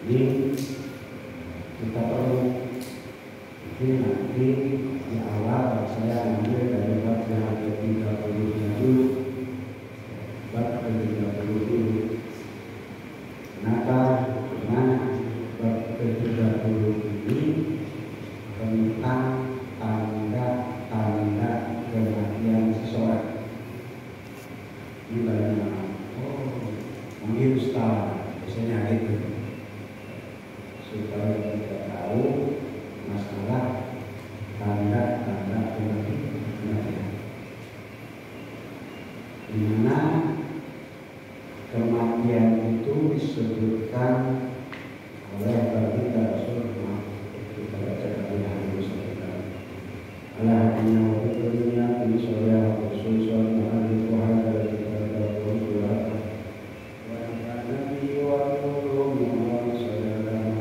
Jadi kita perlu nanti di awal saya ambil dari bab yang ke-30 dulu, bab ke-30 dulu. Kenapa? Karena bab ke-30 ini tentang tanda-tanda kematian seseorang. Ini banyak manggil ustaz, biasanya itu supaya kita tahu masalah tanda-tanda kematian. Di mana kematian itu disebutkan oleh baginda Rasulullah. Kita baca dari hadis Rasulullah. Alhamdulillah wa dunya bi surya Rasulullah Muhammad wa ala alihi wa nabi wa Muhammad sallallahu alaihi wasallam.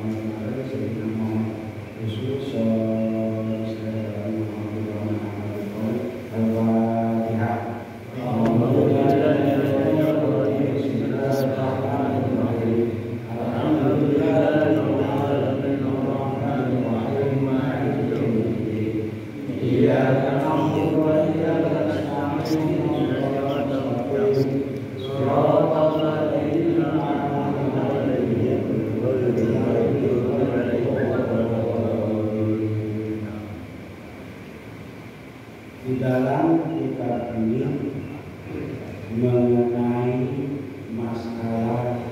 Di dalam kitab ini mengenai masalah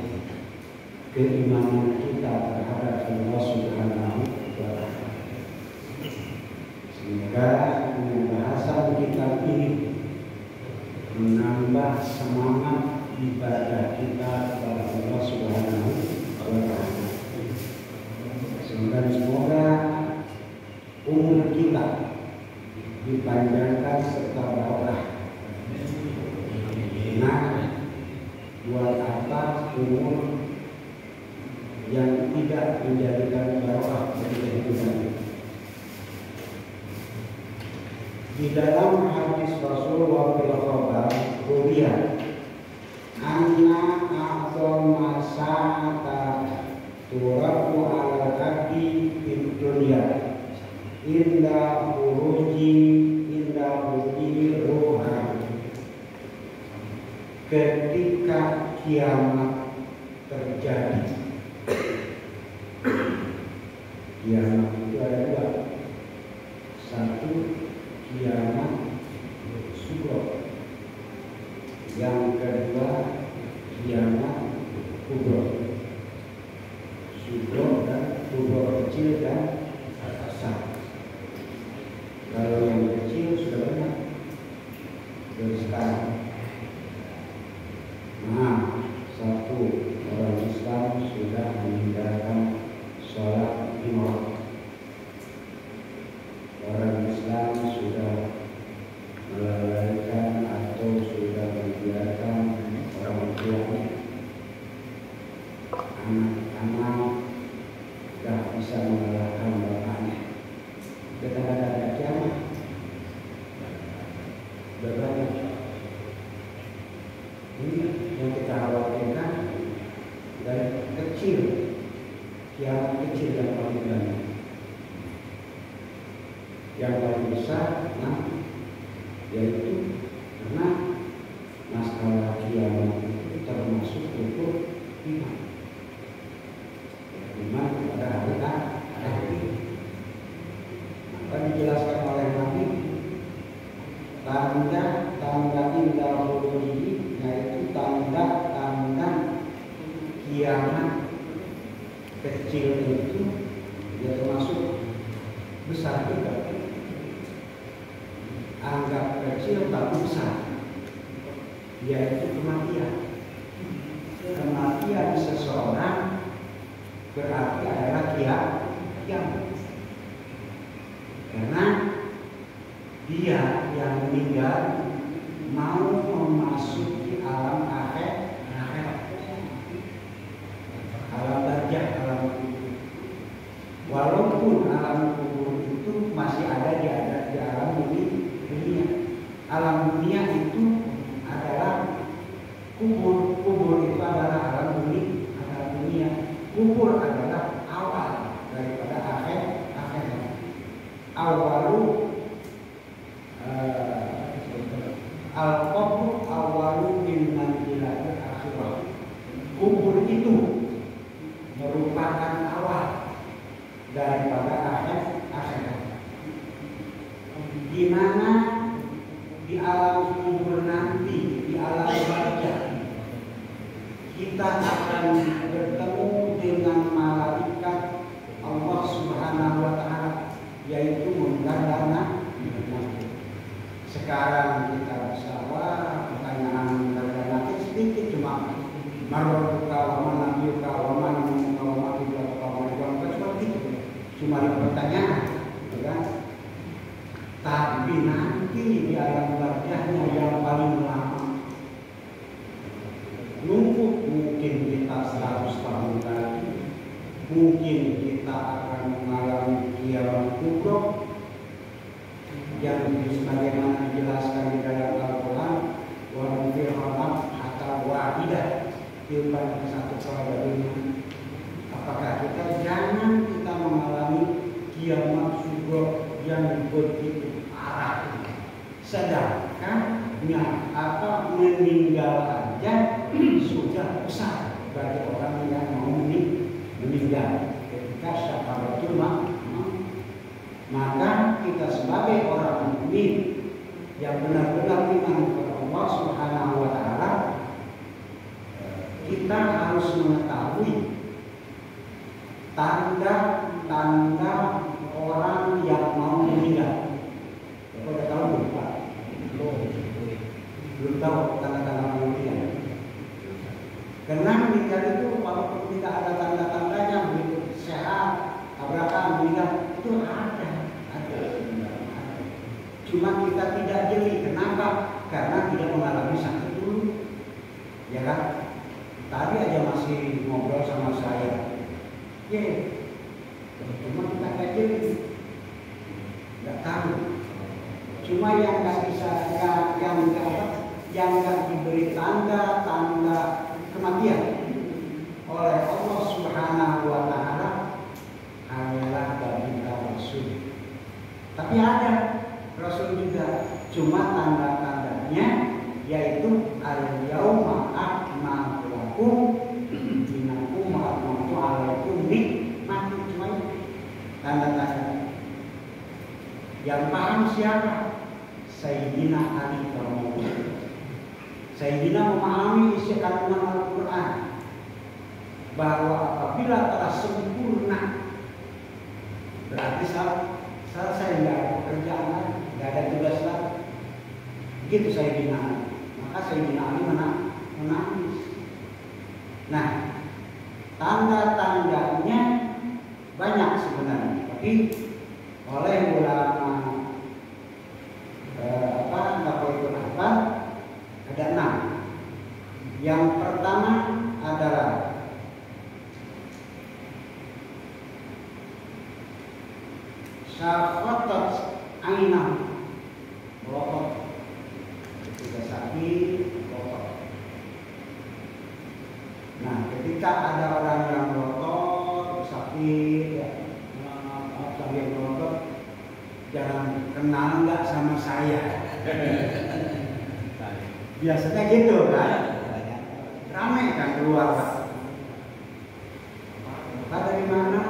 keimanan kita terhadap Allah Subhanahu wa Ta'ala. Sehingga pembahasan kitab ini menambah semangat ibadah kita kepada Allah Subhanahu wa Ta'ala. Sehingga semoga umur kita dipanjangkan serta barokah. Nah, buat apa umur yang tidak menjadikan barokah bagi kehidupan? Di dalam hadis Rasulullah SAW, ruwiya anna a'zama sa'ata turaku ala abdi fid dunya inda uruji ruha. Ketika kiamat terjadi, kiamat itu ada dua. Satu, kiamat sugro. Yang kedua, kiamat kubro. Sugro dan kubro, kecil dan besar. Kalau yang kecil sudah banyak dari sekarang. Nah, satu, orang Islam sudah meninggalkan sholat imam. Orang Islam sudah melalaikan atau sudah membiarkan orang tuanya. Anak-anak tidak bisa mengalahkan bapaknya. Kita ada kiamat berbanyak. Ini yang kita khawatirkan dari kecil, kiamat kecil yang paling banyak. Yang paling besar, yaitu karena masalah kiamat itu termasuk rukun iman. Iman kepada hari akhir. Dijelaskan oleh Nabi, tanda-tanda indah ini, yaitu tanda-tanda kiamat kecil itu dia termasuk besar juga. Anggap kecil tapi besar, yaitu kematian. Kematian seseorang berarti adalah kiamat. Karena dia yang meninggal mau memasuki alam akhirat, alam barzakh, alam kubur. Walaupun alam kubur itu masih ada di alam dunia. Alam dunia itu adalah kubur itu adalah alam dunia. Kubur adalah awalu al-qabru awalu min manzilati akhirah. Kubur itu merupakan awal daripada akhirat. Di mana di alam kubur nanti, di alam barzakh, kita akan bertemu dengan malaikat Allah Subhanahu wa Ta'ala, yaitu menggadana. Sekarang kita bersama pertanyaan menggadana sedikit, cuma marwabuka wa manabiyuka wa manamuka wa mabiyuka wa mabiyuka, seperti itu, cuma pertanyaan, kan? Tapi nanti di alam barzakhnya yang paling lama, lumpuh mungkin kita 100 tahun lagi, mungkin kita akan mengalami kiamat kubra yang sebagaimana dijelaskan di dalam Al-Quran, wa nufil khalaq hatta wahidah, tilpan satu peradaban. Apakah kita jangan kita mengalami kiamat kubra yang begitu parah, sedangkan meninggal aja sudah besar bagi orang yang mau meninggal. Ketika syafaratul maut, maka kita sebagai orang mukmin yang benar-benar iman kepada Allah Subhanahu wa Ta'ala, kita harus mengetahui tanda-tanda orang yang mau meninggal. Sudah tahu belum, Pak? Belum tahu tanda-tanda meninggal. Karena meninggal itu walaupun tidak ada tanda-tandanya, begitu sehat, tabrakan, meninggal, itu ada. Cuma kita tidak jeli. Kenapa? Karena tidak mengalami sakit dulu. Ya kan? Tadi aja masih ngobrol sama saya. Cuma kita tidak jeli. Tidak tahu. Cuma yang nggak bisa, yang nggak diberi tanda-tanda kematian oleh Allah Subhanahu wa Ta'ala hanyalah baginda Rasul. Tapi ada Rasul juga, cuma tanda-tandanya yaitu al-yauma akmaltu lakum dinakum wa atmamtu alaikum nikmati. Cuma tanda-tanda. Yang paham siapa? Sayyidina Ali Karramallahu. Sayyidina memahami isi kandungan Al-Quran, bahwa apabila telah sempurna berarti selesai, nggak ada pekerjaan lagi, nggak ada tugas lagi. Begitu Sayyidina Ali. Maka Sayyidina Ali menangis. Nah, tanda-tandanya banyak sebenarnya, tapi oleh ulama ada 6. Yang pertama adalah syafatat ainah, melotot. Ketika sakit, melotot. Nah, ketika ada orang yang melotot, sakit, ya, sambil melotot, jangan kenal nggak sama saya. Biasanya gitu kan, ramai kan keluar. Bapak dari mana?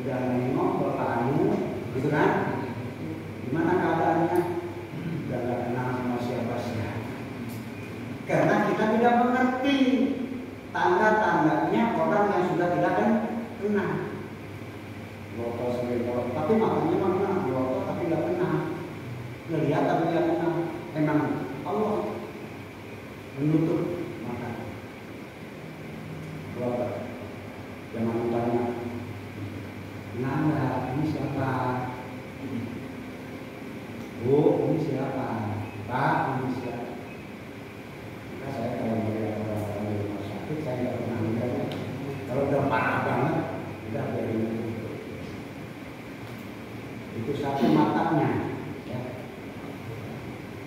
Udah nengok Bapak Anu, gitu kan? Gimana keadaannya? Udah gak kenal sama siapa-siapa. Karena kita tidak mengerti tanda-tandanya orang yang sudah tidak kenal. Bapak sering bawa, tapi makanya mana? Bapak tapi tidak kenal. Ngelihat tapi tidak kenal. Emang Allah menutup mata. Bapak jangan tanya, Nanda ini siapa? Bu, ini siapa? Pak, ini siapa? Nah, saya kalau melihat orang di rumah sakit, saya nggak pernah melihatnya. Kalau udah parah banget, udah biarin itu satu matanya, ya.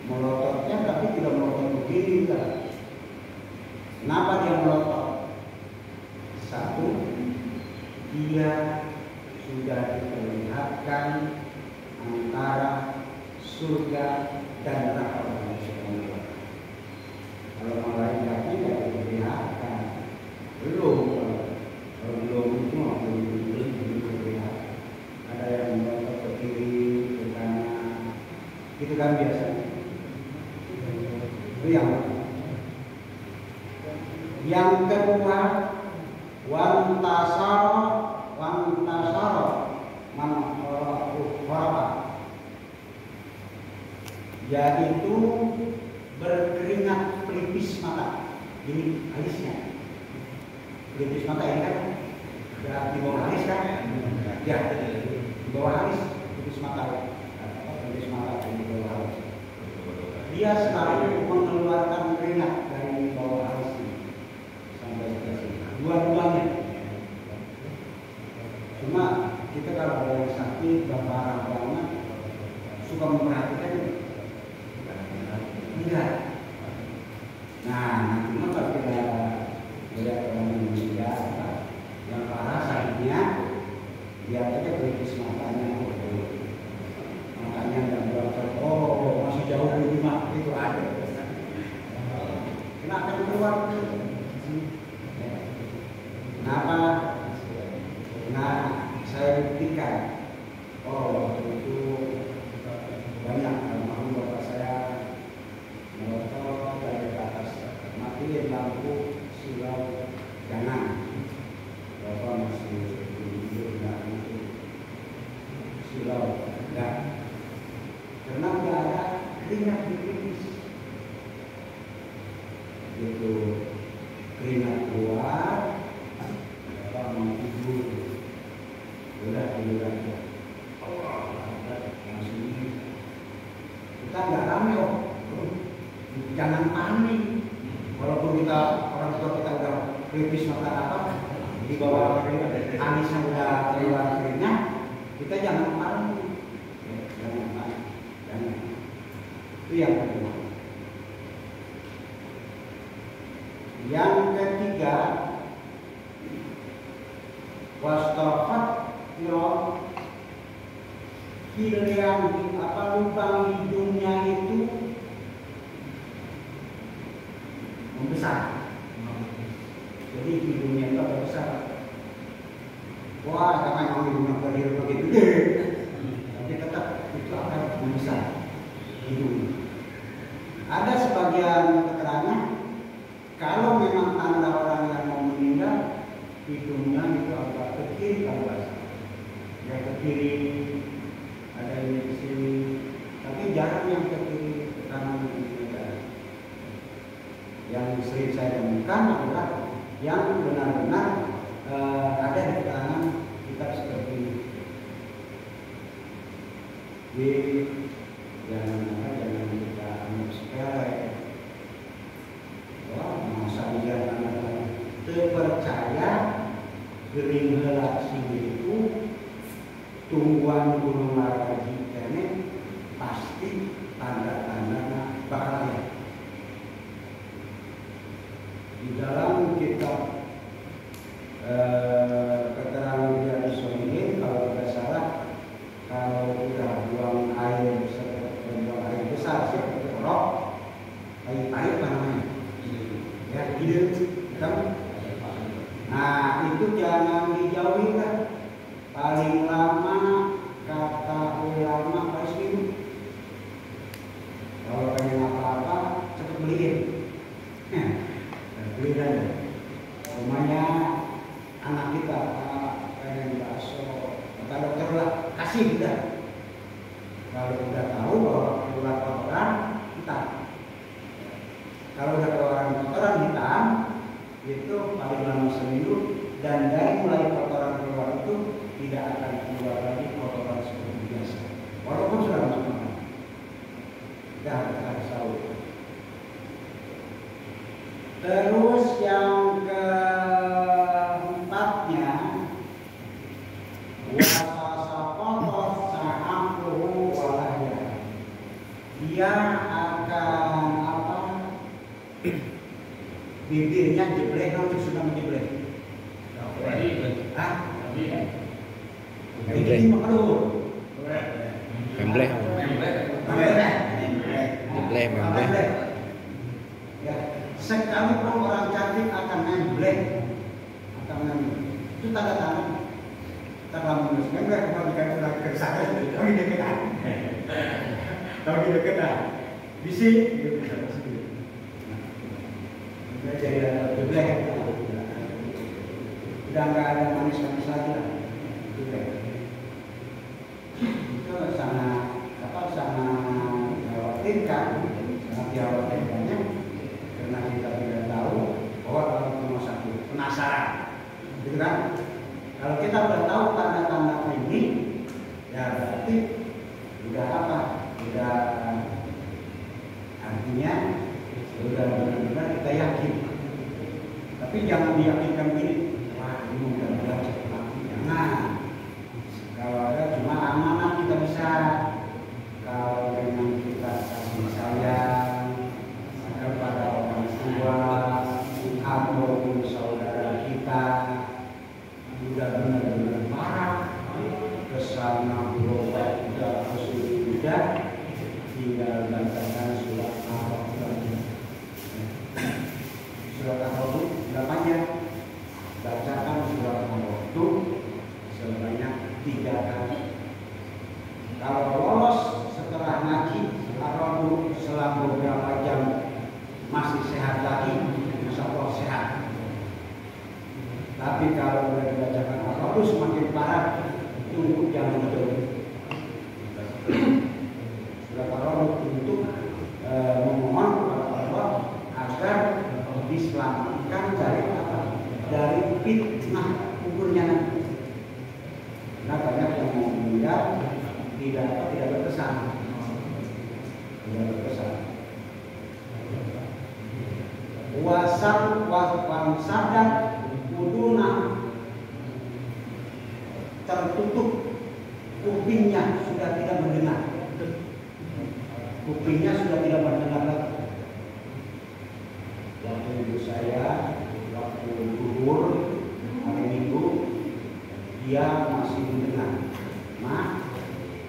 Melototnya tapi tidak melotot begini kan. Kenapa dia melotot? Satu, dia sudah diperlihatkan antara surga dan neraka Allah Subhanahu wa Ta'ala. Kalau malaikatnya tidak diperlihatkan, belum. Kalau belum itu belum diperlihatkan. Ada yang membawa ke kiri, ke kanan, itu kan biasanya. Itu yang kedua, wantasaro man kharafa, yaitu berkeringat pelipis mata. Ini alisnya. Pelipis mata ini kan ya, di bawah alis kan? Ya, di bawah alis pelipis mata. Pelipis mata di bawah alis. Dia selalu mengeluarkan keringat dari bawah alis sampai ke sini. Dua-duanya. Cuma kita kalau ada yang sakit, parah banget, suka memperhatikan enggak. Nah, nanti kalau kita lihat orang Indonesia yang parah sakitnya, lihat aja pelipis matanya, makanya nggak berangkat. Oh, masih jauh lebih mah itu ada. Kenapa keluar? Kenapa? Nah, saya buktikan. Oh, waktu itu banyak almarhum bapak saya motor dari atas, matiin lampu silau jangan. Bapak masih tidur itu silau enggak. Karena tidak ada keringat di pelipis. Itu keringat keluar, bapak mau tidur. Udah tidur aja. Langsung kita nggak rame loh. Jangan panik. Walaupun kita orang tua kita udah pelipis mata apa di bawah alisnya udah keluar keringat, kita jangan panik. Jangan panik. Jangan. Itu yang kedua. Yang ketiga, wastafat yang lubang hidungnya itu membesar. Jadi hidungnya itu agak besar. Wah, karena memang hidungnya berdiri begitu gede, tapi tetap itu akan membesar hidungnya. Ada sebagian keterangan kalau memang tanda orang yang mau meninggal, hidungnya itu agak ke kiri kalau basah. Ya ke kiri, ada ini ke sini, tapi jarang yang ke kiri, ke kanan itu jarang. Yang sering saya temukan adalah yang benar-benar ada di keterangan kitab seperti ini. Jadi jangan kita anggap sepele. Wah, masa dia terpercaya gering helak itu tumbuhan gunung Marapi ini pasti tanda-tandanya bakal ya. Di dalam kitab keterangan dari Solihin, kalau tidak salah, kalau udah buang air besar seperti orok, air apa namanya? Ya, hidup kan? Nah, itu jangan dijauhi kan? Paling lama kata ulama paling seminggu. Kalau pengen apa-apa cepat beliin. Beli aja. Rumahnya anak kita pengen bakso, kata dokter lah kasih kita. Kalau udah tahu bahwa keluar kotoran hitam. Kalau udah keluar kotoran hitam itu paling lama seminggu, dan dari mulai kotoran keluar itu tidak akan keluar lagi kotoran seperti biasa. Walaupun sudah masuk makan. Dah harus tahu. Terus yang keempatnya, wasasakotot sa'amruhu walahya. Dia akan apa? Bibirnya jeblek atau sudah menjeblek? Hah? Ini maklum. Itu tanda-tanda terlalu meneruskan enggak kebagikan surat ke saya kalau di deketan. Kalau di deketan bisi dia bisa sendiri. Udah jadi geblek. Udah nggak ada manis-manis lagi lah. Geblek. Itu sangat khawatirkan, sangat dikhawatirkannya karena kita tidak tahu bahwa kalau ke rumah sakit penasaran, gitu kan? Kalau kita sudah tahu tanda-tanda ini, ya berarti sudah apa? Sudah artinya sudah benar-benar kita yakin. Tapi jangan diyakinkan gini, wah ini mudah-mudahan cepat mati. Jangan. Kalau ada cuma amanah kita bisa. Kalau memang kita kasih sayang kepada orang tua ataupun saudara kita sudah benar-benar parah kesana berobat tidak kesulitan, tinggal bacakan surat Al-Fatihah. Surat Al-Fatihah tidak panjang, bacakan surat Al-Fatihah sebanyak 3 kali. Kalau lolos setelah ngaji atau selang beberapa jam masih sehat lagi, insya Allah sehat. Tapi kalau sudah dibacakan apa-apa semakin parah, tunggu jangan jauh. Sudah kalau untuk memohon kepada Allah agar diselamatkan dari apa? Dari fitnah kuburnya nanti. Karena banyak yang mau meninggal tidak berkesan. Tidak berkesan. Wasam sadar uduna tertutup kupingnya sudah tidak mendengar. Kupingnya sudah tidak mendengar lagi. Waktu ibu saya waktu gugur hari Minggu dia masih mendengar. Ma,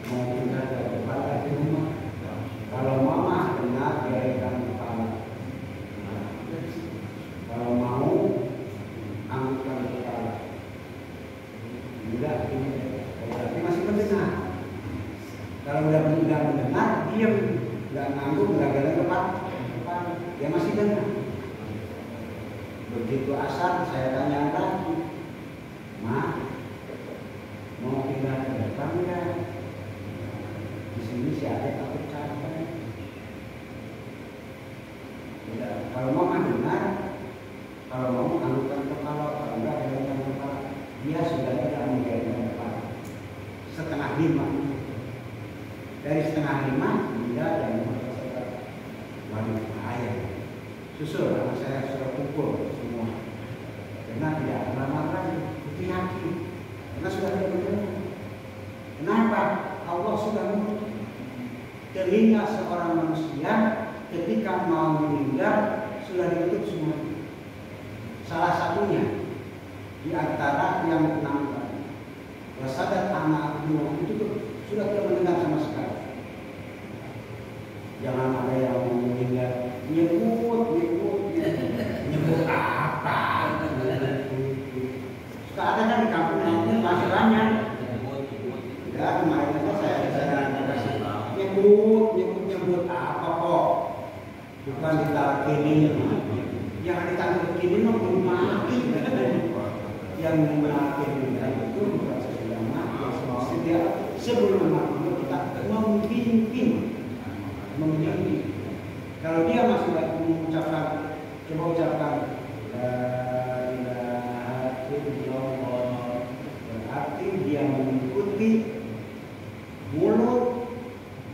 mau pindah ke depan di rumah. Kalau mama dengar biarkan kepala. Kalau mau angkat kepala. Tidak, tapi masih mendengar. Kalau udah mendengar, diam, nggak ngangguk, nggak geleng kepala, dia masih dengar. Begitu asar saya tanya lagi, Ma, mau pindah ke depan nggak? Di sini si adek takut capek. Tidak. Kalau mau dengar, kalau mau anggukkan kepala, kalau enggak gelengkan kepala. Dia sudah tidak menggelengkan kepala. 4:30. Dari 4:30 dia dan waduh bahaya. Susul anak saya sudah pukul semua. Karena tidak ada lagi. Itu yakin. Karena sudah tidak mendengar. Kenapa? Allah sudah menutup telinga seorang manusia ketika mau meninggal sudah ditutup semua. Salah satunya di antara yang 6 tadi. Wasadat anak itu sudah tidak mendengar sama sekali. Jangan ada yang meninggal nyebut apa? Suka ada kan di kampung masih banyak. Ya kemarin itu saya kasih nyebut apa kok? Bukan ditalkinin. Yang ditangkap kini belum mati. Yang melakukan itu bukan sesudah mati. Dia sebelum mati kita memimpin. Kalau dia masih mengucapkan, coba ucapkan la ilaha illallah, berarti dia mengikuti mulut,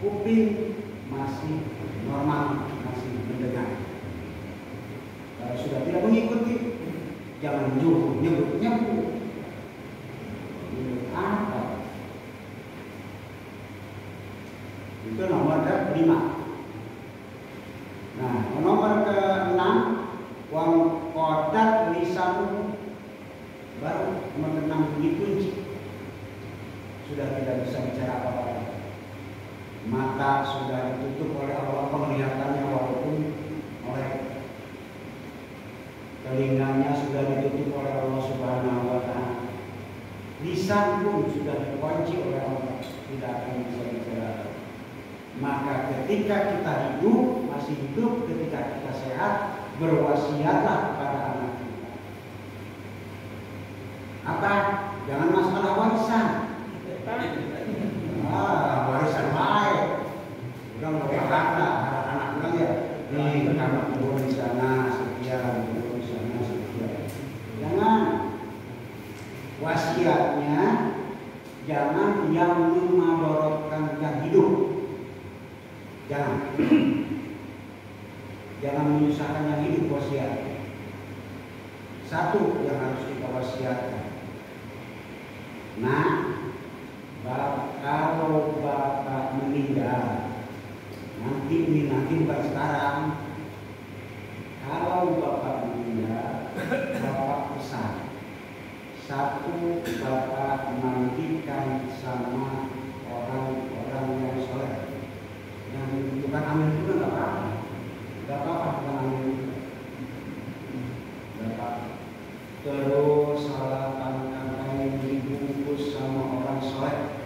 kuping masih normal, masih mendengar. Kalau sudah tidak mengikuti, jangan nyebut apa? Itu nomor ke-5. Nah, nomor ke-6, wang kodat lisan baru nomor ke-6 dikunci. Sudah tidak bisa bicara apa-apa. Mata sudah ditutup oleh Allah penglihatannya walaupun oleh telinganya sudah ditutup oleh Allah Subhanahu wa Ta'ala. lisan pun sudah dikunci oleh Allah, tidak akan bisa bicara. Maka ketika kita hidup, masih hidup, ketika kita sehat, berwasiatlah kepada anak kita. Apa? Jangan masalah warisan. Warisan baik. Udah mau harta, anak bilang ya, di kamar turun di sana sekian, turun di sana sekian. Jangan. Wasiatnya jangan yang memadorotkan yang hidup. Jangan. Jangan menyusahkan yang hidup wasiat. Satu yang harus kita wasiatkan. Nah, kalau bapak meninggal, nanti bukan sekarang. Kalau bapak meninggal, bapak pesan. Satu, bapak mandikan sama orang-orang yang soleh. Yang bukan amin juga nggak apa-apa. Nggak apa-apa bukan amin juga. Nggak apa-apa. Terus salatkan dibungkus sama orang soleh.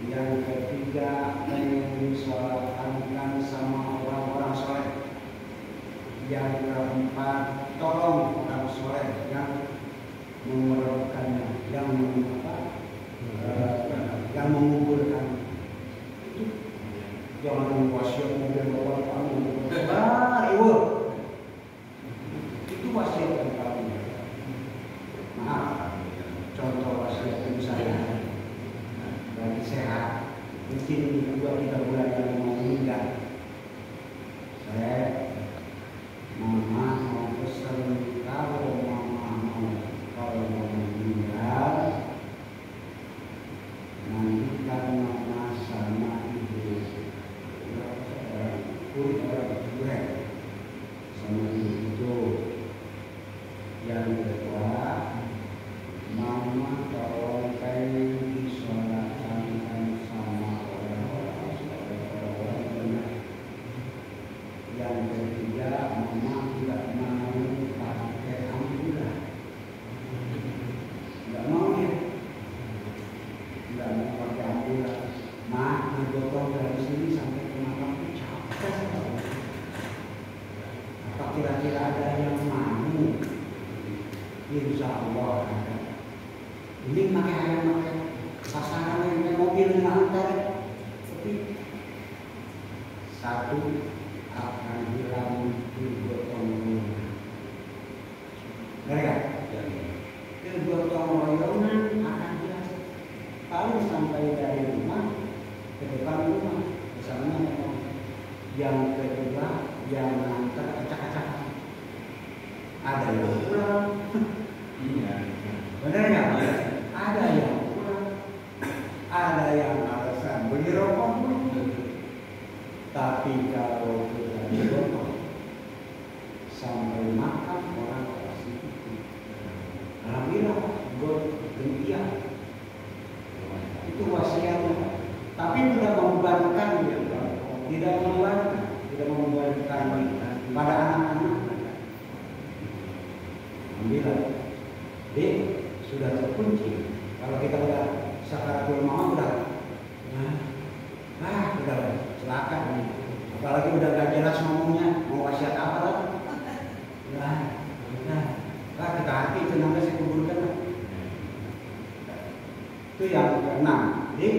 Yang ketiga, salatkan sama orang-orang soleh. Yang keempat, tolong orang soleh yang mengerokannya, yang menguburkan. Jangan wasiat mobil bawa kamu. Itu wasiat yang kamu. Maaf, contoh wasiat ibu saya lagi sehat, mungkin 2-3 bulan yang mau meninggal. Saya, mama mau pesan kalau mau meninggal, mandikan mama sama ibu, sama ibu. Yang kedua, mama tolong disolatkan sama orang-orang benar. Yang ketiga, mama tidak mau pakai ambulan. Nggak mau ya, nggak mau pakai ambulan. Bergotong dari sini sampai ke makam itu capek. Apa kira-kira ada yang mau? Insya Allah ada. Ini pakai pasangan yang mobil yang antar. Tapi satu akan hilang bergotong royong. Mereka bergotong royongan akan hilang. Paling sampai dari rumah ke depan rumah bersama yang kedua yang mengantar acak-acakan. Ada yang pulang. Iya. Benar nggak? Ada yang pulang. Ada yang alasan beli rokok pun. Tapi kalau kita bergotong sampai makan orang pasti itu. Alhamdulillah, gembira. Itu wasiatnya. Tapi tidak membebankan dia, tidak membebankan pada anak-anak. Alhamdulillah, sudah terkunci. Kalau kita udah sakaratul maut udah celaka nih. Apalagi udah gak jelas ngomongnya, mau wasiat apa lagi? Kita hati itu nanti saya kuburkan. Itu yang keenam. Jadi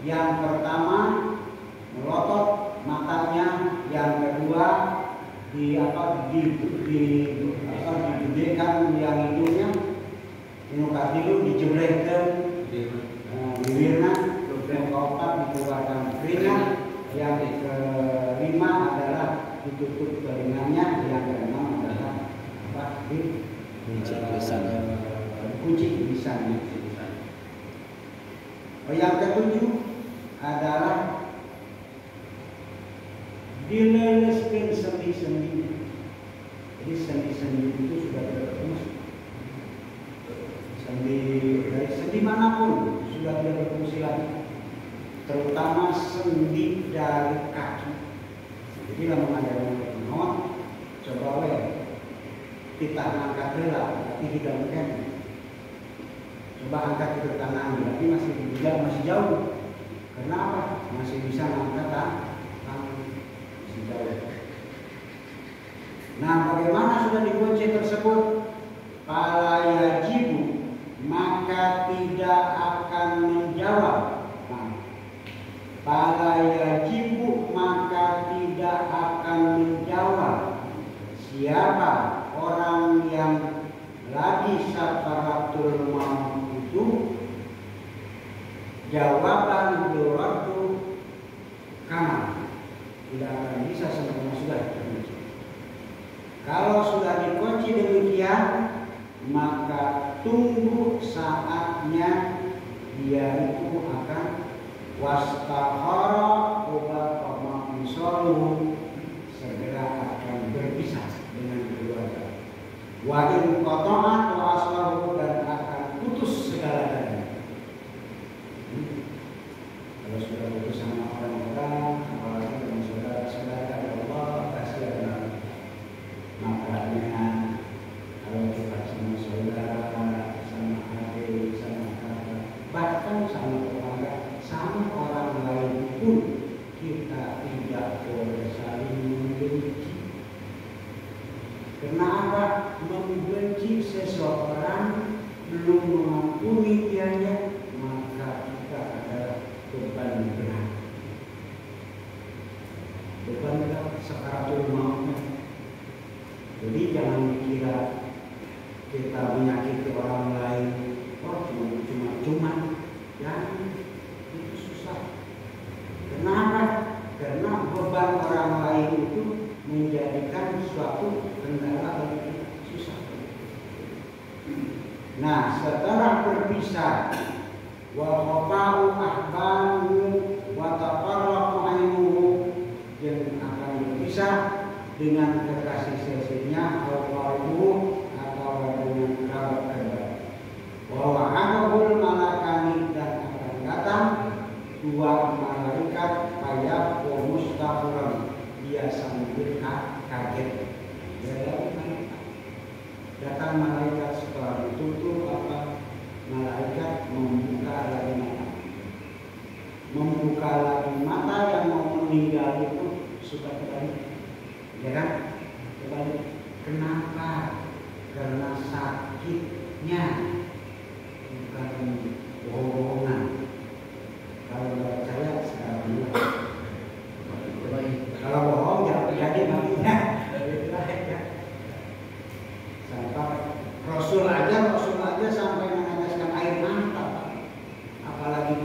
yang pertama melotot matanya, yang kedua digedekan yang hidungnya, dulu dijemretkan bibirnya, yang keempat dikeluarkan keringat, yang kelima adalah ditutup telinganya, yang keenam adalah dikunci lisannya. Yang ketujuh adalah dileleskan sendi-sendi. Jadi sendi-sendi itu sudah tidak berfungsi. Dari sendi manapun sudah tidak berfungsi lagi. Terutama sendi dari kaki. Jadi lamun ada yang berkenawan, coba kita angkat rela, tapi tidak mungkin. Coba angkat ke kanan, berarti masih jauh. Kenapa? Masih bisa angkat tangan, masih jauh. Nah, bagaimana sudah dikunci tersebut? Fala yajibu, maka tidak akan menjawab. Fala yajibu, maka tidak akan menjawab. Siapa orang yang lagi sakaratul maut itu, jawaban yuraddu kama, tidak akan bisa sempurna sudah dikunci. Kalau sudah dikunci demikian, maka tunggu saatnya dia itu akan wastakhara obat pemaksolu, segera akan berpisah dengan keluarga. Wa in qata'at wa aslahu, dan akan putus segala-galanya. Kalau sudah putus sama orang-orang, apalagi dengan saudara-saudara, Allah kasihan. Makanya kalau kita sama saudara, sama adik, sama kakak, bahkan sama tetangga, sama orang lain pun, kita tidak boleh saling membenci. Kenapa? Membenci seseorang, belum mengampuni dianya, maka kita adalah beban berat. Beban berat sakaratul maut. Jadi jangan dikira kita menyakiti orang lain, oh cuma, ya itu susah. Kenapa? Karena beban orang lain itu menjadikan suatu kendala bagi kita, susah. Nah, setelah berpisah, wa qata'u ahbahu wa taqarraqu ainuhu, yang akan berpisah dengan kekasih sesinya, atau dengan kerabat kerja. Wa wa'adahul malakani, dan akan datang dua malaikat kayak mustaqiran, dia sambil kaget. Datang malaikat, setelah ditutup malaikat membuka lagi mata yang mau meninggal itu suka kembali, ya kan? Kembali. Kenapa? Karena sakitnya, bukan bohongan. Kalau nggak percaya sekarang ini. Kalau bohong jangan jadi matinya. Rasul aja sampai meneteskan air mata, apalagi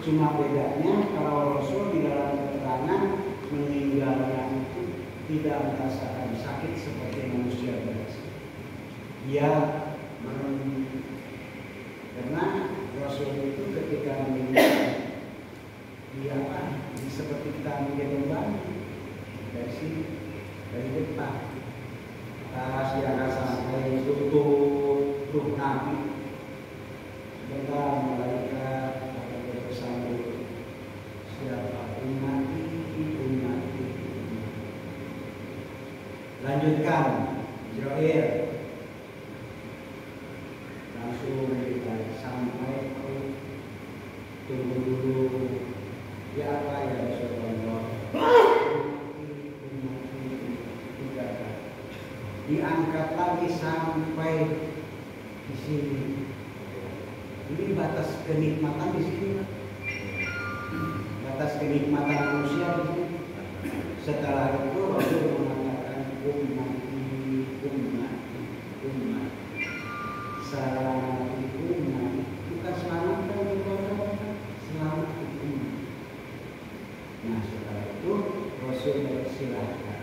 cuma bedanya kalau Rasul di dalam keterangan meninggalnya itu tidak merasakan sakit seperti manusia biasa. Dia karena Rasul itu ketika meninggal, dia seperti kita menggendong dari sini, dari depan. Dia sampai tutup ruh Nabi. Sebentar malaikat akan bersambut, siapa ummati. Lanjutkan, Jibril langsung kita sampai tunggu dulu. Ya apa ya Rasulullah? Diangkat lagi sampai di sini. Ini batas kenikmatan di sini. Batas kenikmatan manusia di sini. Setelah itu Rasul mengatakan ummati. Selamat ummati. Bukan selamat selamat ummati. Nah, setelah itu Rasul bersilahkan.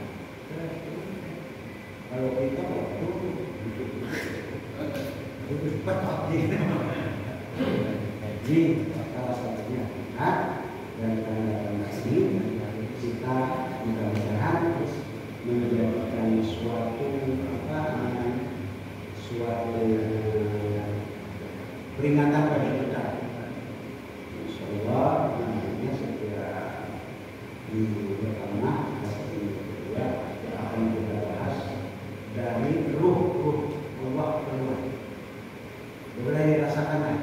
Kalau kita waktu itu jadi salah satunya dan tanda-tanda ini kita mudah-mudahan menjadikan suatu peringatan bagi kita. Insyaallah nantinya segera minggu pertama atau minggu kedua akan kita bahas dari ruh Allah keluar. Boleh dirasakan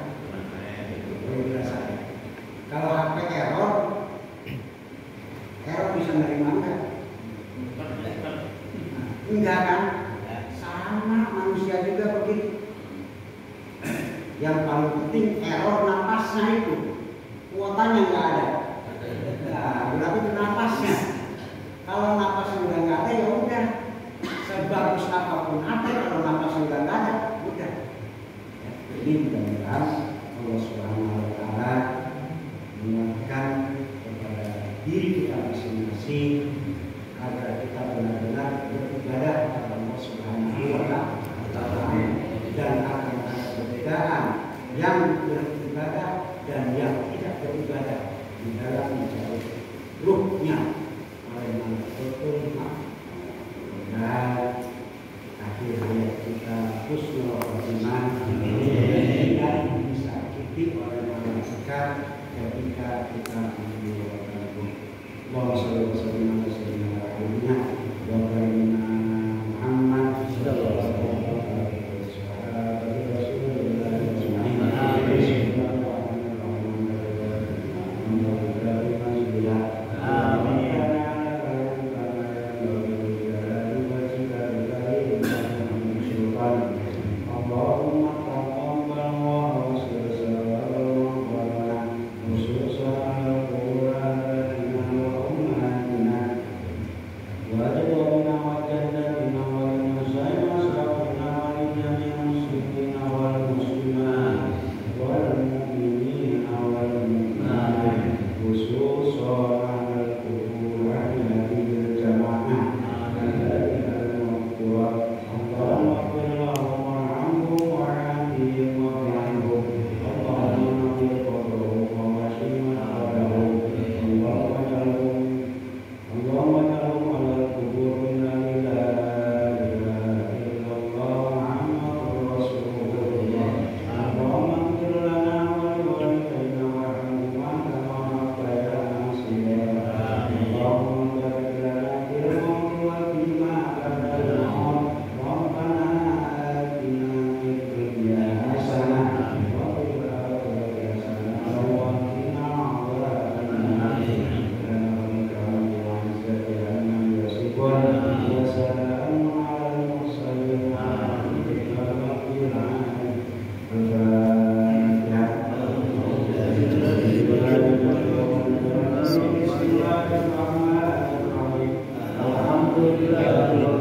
Yang paling penting error napasnya itu, kuotanya nggak ada. Nah, berarti itu napasnya. Kalau napasnya udah nggak ada ya udah. Sebagus apapun apa kalau napasnya udah nggak ada, udah. Ya, jadi mudah-mudahan Allah Subhanahu Wa Taala mengingatkan kepada diri kita masing-masing agar kita benar-benar beribadah kepada Allah Subhanahu Wa Taala dan akan ada perbedaan yang beribadah dan yang tidak beribadah di dalam mencari ruhnya oleh betul dan akhirnya kita husnul khotimah dan bisa diikuti oleh malaikat ketika kita meninggalkan Allah Subhanahu Wa Taala wa baina Muhammad sallallahu alaihi Alhamdulillah.